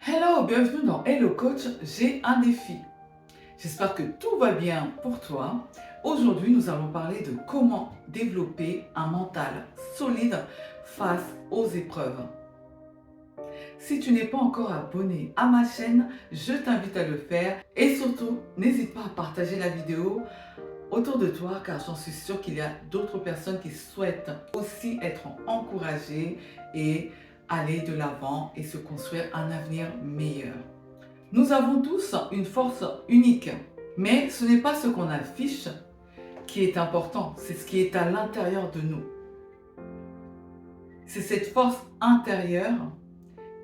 Hello, bienvenue dans Hello Coach, j'ai un défi. J'espère que tout va bien pour toi. Aujourd'hui, nous allons parler de comment développer un mental solide face aux épreuves. Si tu n'es pas encore abonné à ma chaîne, je t'invite à le faire et surtout, n'hésite pas à partager la vidéo autour de toi car j'en suis sûre qu'il y a d'autres personnes qui souhaitent aussi être encouragées et aller de l'avant et se construire un avenir meilleur. Nous avons tous une force unique, mais ce n'est pas ce qu'on affiche qui est important, c'est ce qui est à l'intérieur de nous. C'est cette force intérieure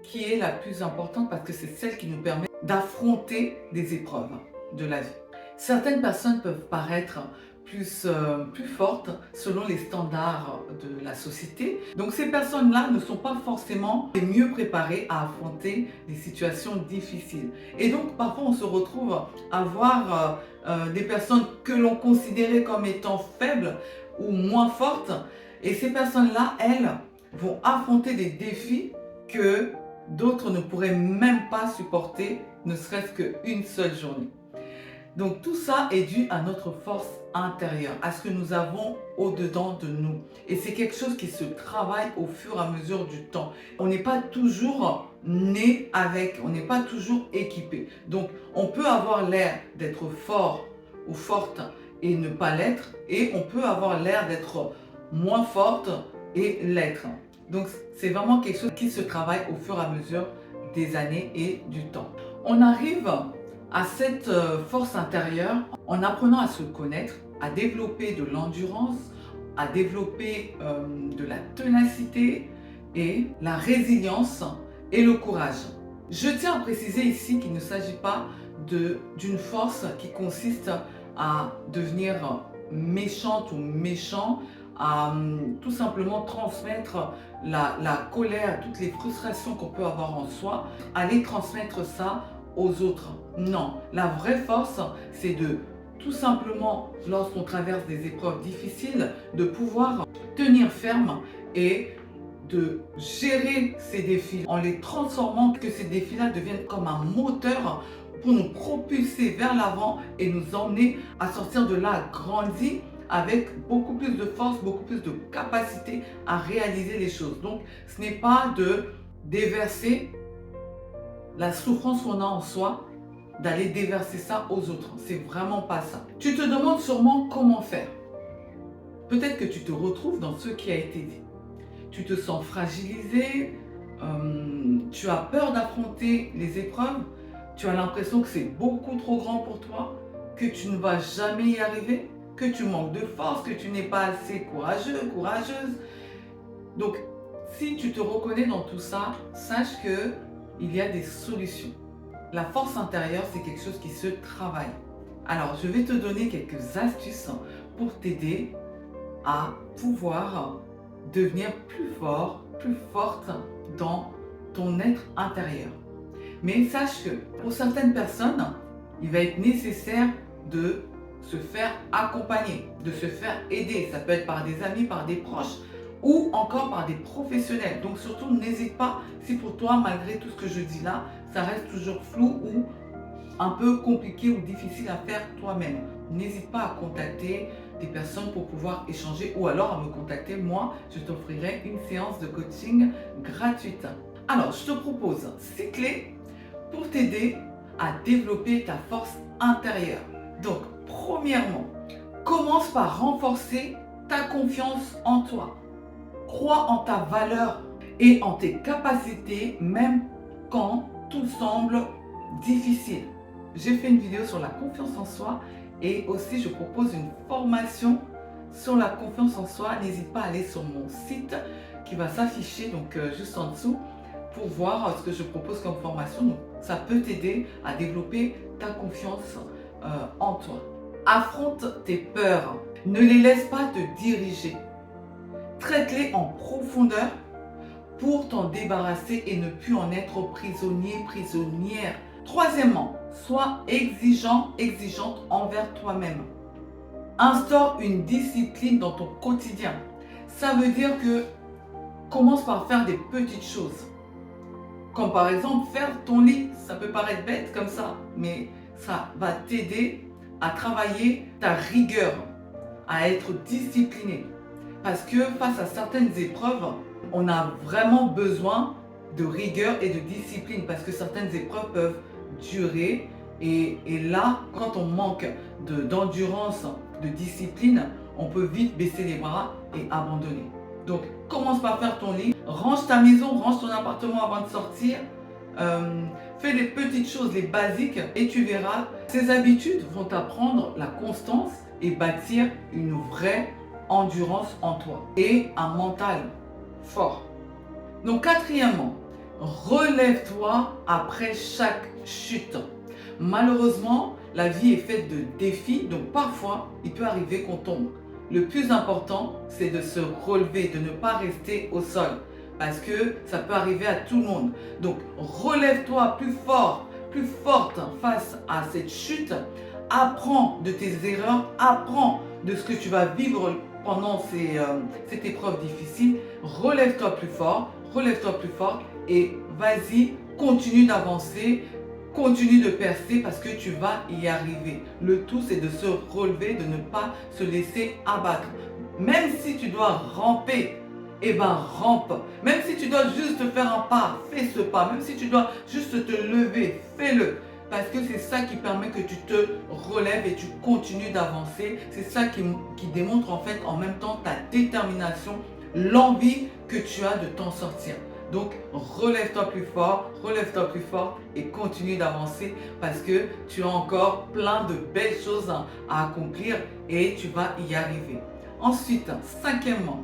qui est la plus importante parce que c'est celle qui nous permet d'affronter des épreuves de la vie. Certaines personnes peuvent paraître plus fortes selon les standards de la société. Donc ces personnes-là ne sont pas forcément les mieux préparées à affronter des situations difficiles. Et donc parfois on se retrouve à voir des personnes que l'on considérait comme étant faibles ou moins fortes. Et ces personnes-là, elles, vont affronter des défis que d'autres ne pourraient même pas supporter, ne serait-ce qu'une seule journée. Donc tout ça est dû à notre force intérieure, à ce que nous avons au-dedans de nous. Et c'est quelque chose qui se travaille au fur et à mesure du temps. On n'est pas toujours né avec, on n'est pas toujours équipé. Donc on peut avoir l'air d'être fort ou forte et ne pas l'être, et on peut avoir l'air d'être moins forte et l'être. Donc c'est vraiment quelque chose qui se travaille au fur et à mesure des années et du temps. On arrive à cette force intérieure en apprenant à se connaître, à développer de l'endurance, à développer de la ténacité et la résilience et le courage. Je tiens à préciser ici qu'il ne s'agit pas d'une force qui consiste à devenir méchante ou méchant, à tout simplement transmettre la colère, toutes les frustrations qu'on peut avoir en soi, aller transmettre ça aux autres. Non, la vraie force, c'est de tout simplement, lorsqu'on traverse des épreuves difficiles, de pouvoir tenir ferme et de gérer ces défis en les transformant, que ces défis-là deviennent comme un moteur pour nous propulser vers l'avant et nous emmener à sortir de là grandi avec beaucoup plus de force, beaucoup plus de capacité à réaliser les choses. Donc, ce n'est pas de déverser la souffrance qu'on a en soi, d'aller déverser ça aux autres. C'est vraiment pas ça. Tu te demandes sûrement comment faire. Peut-être que tu te retrouves dans ce qui a été dit. Tu te sens fragilisé, tu as peur d'affronter les épreuves, tu as l'impression que c'est beaucoup trop grand pour toi, que tu ne vas jamais y arriver, que tu manques de force, que tu n'es pas assez courageux, courageuse. Donc, si tu te reconnais dans tout ça, sache qu'il y a des solutions. La force intérieure, c'est quelque chose qui se travaille. Alors, je vais te donner quelques astuces pour t'aider à pouvoir devenir plus fort, plus forte dans ton être intérieur. Mais sache que pour certaines personnes, il va être nécessaire de se faire accompagner, de se faire aider. Ça peut être par des amis, par des proches ou encore par des professionnels. Donc surtout, n'hésite pas, si pour toi, malgré tout ce que je dis là, ça reste toujours flou ou un peu compliqué ou difficile à faire toi-même. N'hésite pas à contacter des personnes pour pouvoir échanger ou alors à me contacter. Moi, je t'offrirai une séance de coaching gratuite. Alors, je te propose 6 clés pour t'aider à développer ta force intérieure. Donc, premièrement, commence par renforcer ta confiance en toi. Crois en ta valeur et en tes capacités, même quand tout semble difficile. J'ai fait une vidéo sur la confiance en soi et aussi je propose une formation sur la confiance en soi. N'hésite pas à aller sur mon site qui va s'afficher donc juste en dessous pour voir ce que je propose comme formation. Donc, ça peut t'aider à développer ta confiance en toi. Affronte tes peurs. Ne les laisse pas te diriger. Traite-les en profondeur pour t'en débarrasser et ne plus en être prisonnier, prisonnière. Troisièmement, sois exigeant, exigeante envers toi-même. Instaure une discipline dans ton quotidien. Ça veut dire que commence par faire des petites choses. Comme par exemple faire ton lit. Ça peut paraître bête comme ça, mais ça va t'aider à travailler ta rigueur, à être discipliné. Parce que face à certaines épreuves, on a vraiment besoin de rigueur et de discipline parce que certaines épreuves peuvent durer. Et là, quand on manque d'endurance, de discipline, on peut vite baisser les bras et abandonner. Donc, commence par faire ton lit, range ta maison, range ton appartement avant de sortir. Fais les petites choses, les basiques, et tu verras, ces habitudes vont t'apprendre la constance et bâtir une vraie endurance en toi et un mental fort. Donc, quatrièmement, relève-toi après chaque chute. Malheureusement, la vie est faite de défis, donc parfois, il peut arriver qu'on tombe. Le plus important, c'est de se relever, de ne pas rester au sol, parce que ça peut arriver à tout le monde. Donc, relève-toi plus fort, plus forte face à cette chute. Apprends de tes erreurs, apprends de ce que tu vas vivre pendant cette épreuve difficile. Relève-toi plus fort et vas-y, continue d'avancer. Continue de percer parce que tu vas y arriver. Le tout, c'est de se relever, de ne pas se laisser abattre. Même si tu dois ramper, eh ben rampe. Même si tu dois juste faire un pas, fais ce pas. Même si tu dois juste te lever, fais-le. Parce que c'est ça qui permet que tu te relèves et tu continues d'avancer. C'est ça qui démontre en fait en même temps ta détermination, l'envie que tu as de t'en sortir. Donc, relève-toi plus fort et continue d'avancer parce que tu as encore plein de belles choses à accomplir et tu vas y arriver. Ensuite, cinquièmement,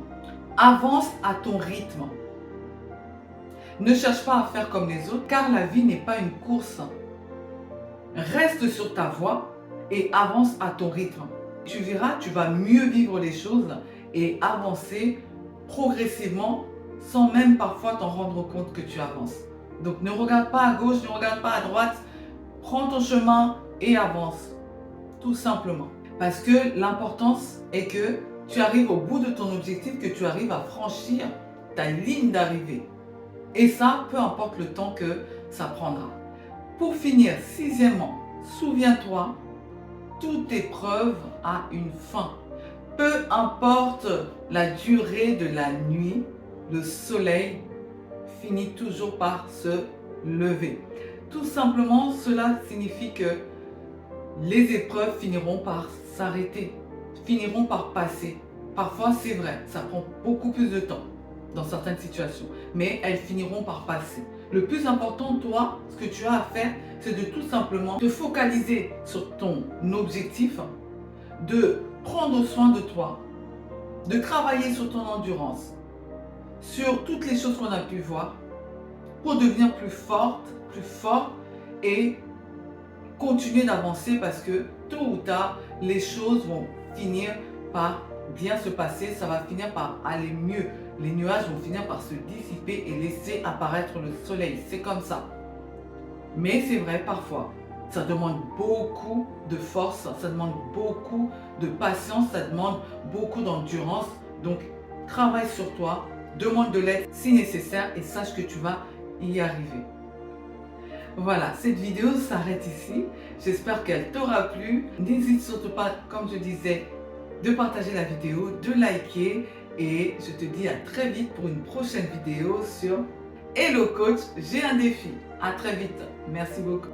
avance à ton rythme. Ne cherche pas à faire comme les autres car la vie n'est pas une course. Reste sur ta voie et avance à ton rythme. Tu verras, tu vas mieux vivre les choses et avancer progressivement sans même parfois t'en rendre compte que tu avances. Donc ne regarde pas à gauche, ne regarde pas à droite, prends ton chemin et avance, tout simplement. Parce que l'importance est que tu arrives au bout de ton objectif, que tu arrives à franchir ta ligne d'arrivée. Et ça, peu importe le temps que ça prendra. Pour finir, sixièmement, souviens-toi, toute épreuve a une fin. Peu importe la durée de la nuit, le soleil finit toujours par se lever. Tout simplement, cela signifie que les épreuves finiront par s'arrêter, finiront par passer. Parfois, c'est vrai, ça prend beaucoup plus de temps dans certaines situations, mais elles finiront par passer. Le plus important, toi, ce que tu as à faire, c'est de tout simplement te focaliser sur ton objectif, de prendre soin de toi, de travailler sur ton endurance, sur toutes les choses qu'on a pu voir pour devenir plus forte, plus fort et continuer d'avancer parce que tôt ou tard, les choses vont finir par bien se passer, ça va finir par aller mieux. Les nuages vont finir par se dissiper et laisser apparaître le soleil. C'est comme ça. Mais c'est vrai, parfois, ça demande beaucoup de force, ça demande beaucoup de patience, ça demande beaucoup d'endurance. Donc, travaille sur toi, demande de l'aide si nécessaire et sache que tu vas y arriver. Voilà, cette vidéo s'arrête ici. J'espère qu'elle t'aura plu. N'hésite surtout pas, comme je disais, de partager la vidéo, de liker et je te dis à très vite pour une prochaine vidéo sur Hello Coach, j'ai un défi. À très vite. Merci beaucoup.